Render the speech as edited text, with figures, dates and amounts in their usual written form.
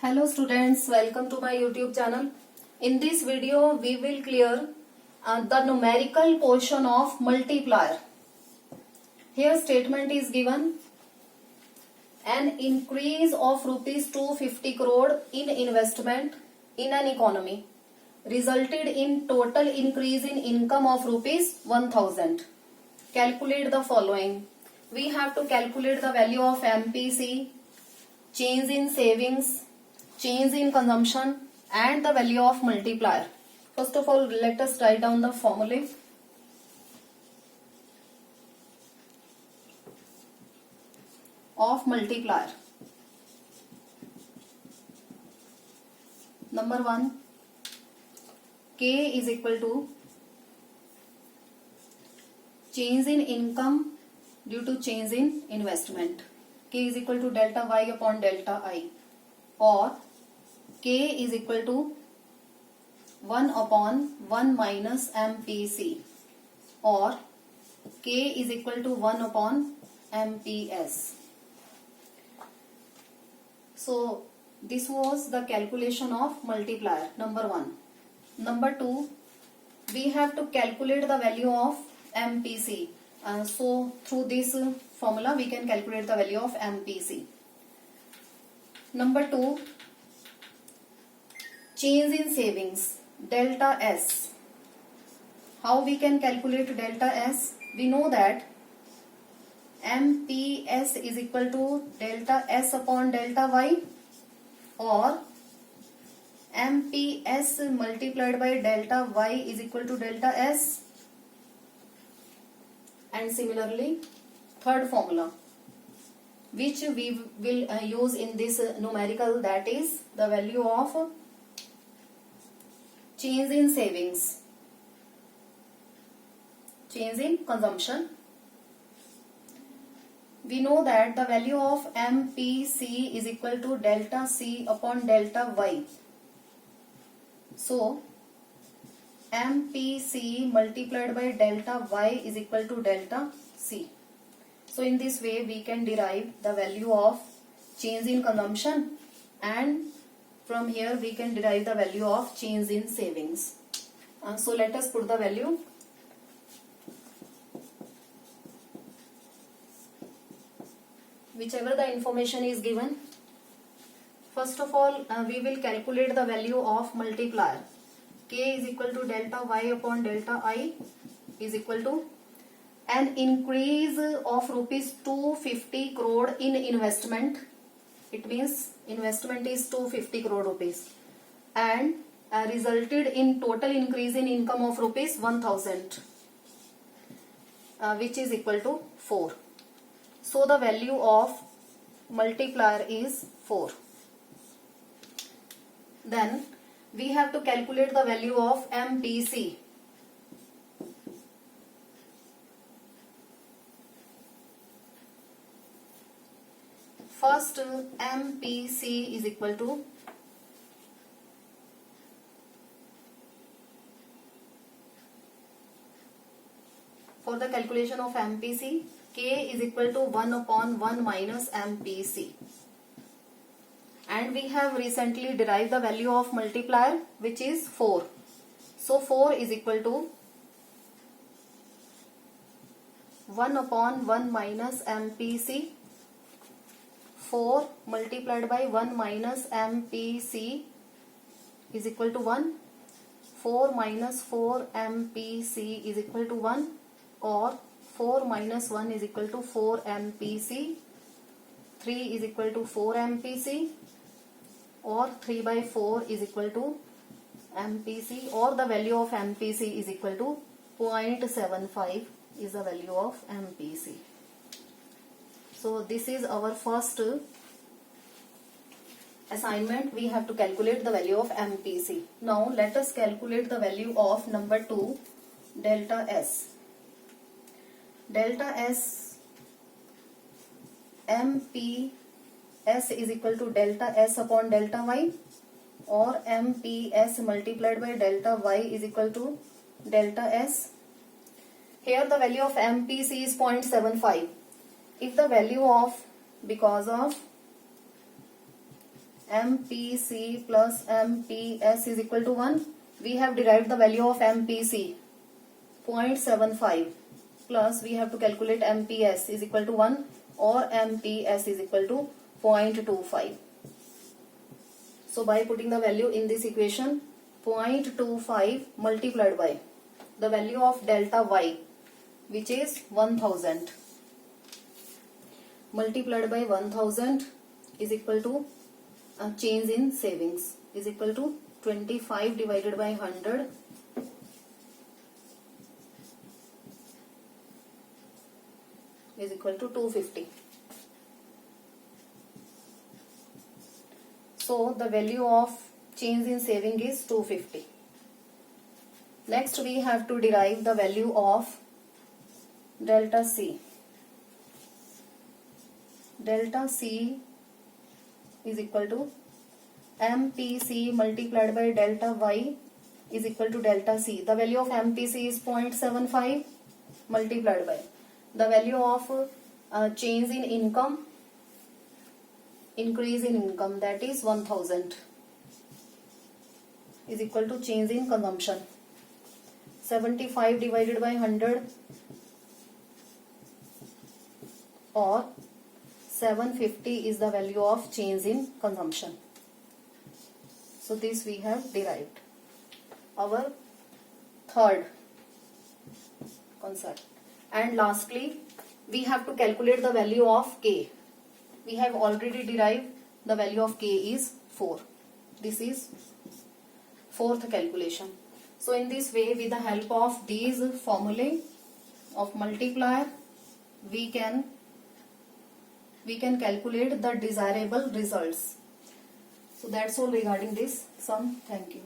Hello students, welcome to my YouTube channel. In this video, we will clear the numerical portion of multiplier. Here statement is given, an increase of rupees 250 crore in investment in an economy resulted in total increase in income of rupees 1000. Calculate the following. We have to calculate the value of MPC, change in savings, change in consumption and the value of multiplier. First of all, let us write down the formula. Of multiplier. Number 1, K is equal to change in income due to change in investment. K is equal to delta Y upon delta I, or K is equal to 1 upon 1 minus MPC, or K is equal to 1 upon MPS. So this was the calculation of multiplier, number 1. Number 2, we have to calculate the value of MPC. So through this formula we can calculate the value of MPC. Number 2, change in savings, delta S. How we can calculate delta S? We know that MPS is equal to delta S upon delta Y, or MPS multiplied by delta Y is equal to delta S. And similarly, third formula which we will use in this numerical, that is the value of change in savings, change in consumption. We know that the value of MPC is equal to delta C upon delta Y. So MPC multiplied by delta Y is equal to delta C. So in this way we can derive the value of change in consumption, and from here we can derive the value of change in savings. So let us put the value. Whichever the information is given. First of all, we will calculate the value of multiplier. K is equal to delta Y upon delta I is equal to an increase of rupees 250 crore in investment. It means investment is 250 crore rupees, and resulted in total increase in income of rupees 1000, which is equal to 4. So the value of multiplier is 4. Then we have to calculate the value of MPC. First, MPC is equal to for the calculation of MPC, K is equal to 1 upon 1 minus MPC. And we have recently derived the value of multiplier, which is 4. So 4 is equal to 1 upon 1 minus MPC. 4 multiplied by 1 minus MPC is equal to 1. 4 minus 4 MPC is equal to 1, or 4 minus 1 is equal to 4 MPC. 3 is equal to 4 MPC, or 3 by 4 is equal to MPC, or the value of MPC is equal to 0.75 is the value of MPC. So this is our first assignment. We have to calculate the value of MPC. Now let us calculate the value of number 2, delta S. Delta S, MPS is equal to delta S upon delta Y, or MPS multiplied by delta Y is equal to delta S. Here the value of MPC is 0.75. If the value of, because of MPC plus MPS is equal to 1. We have derived the value of MPC 0.75 plus we have to calculate MPS is equal to 1 or MPS is equal to 0.25. So by putting the value in this equation, 0.25 multiplied by the value of delta Y, which is 1000, multiplied by 1000 is equal to a change in savings is equal to 25 divided by 100 is equal to 250. So the value of change in saving is 250. Next we have to derive the value of delta C. Delta C is equal to MPC multiplied by delta Y is equal to delta C. The value of MPC is 0.75 multiplied by the value of change in income, increase in income, that is 1000 is equal to change in consumption. 75 divided by 100 or 750 is the value of change in consumption. So this we have derived. Our third concept. And lastly, we have to calculate the value of K. We have already derived the value of K is 4. This is fourth calculation. So in this way, with the help of these formulae of multiplier, we can calculate the desirable results. So that's all regarding this sum. Thank you.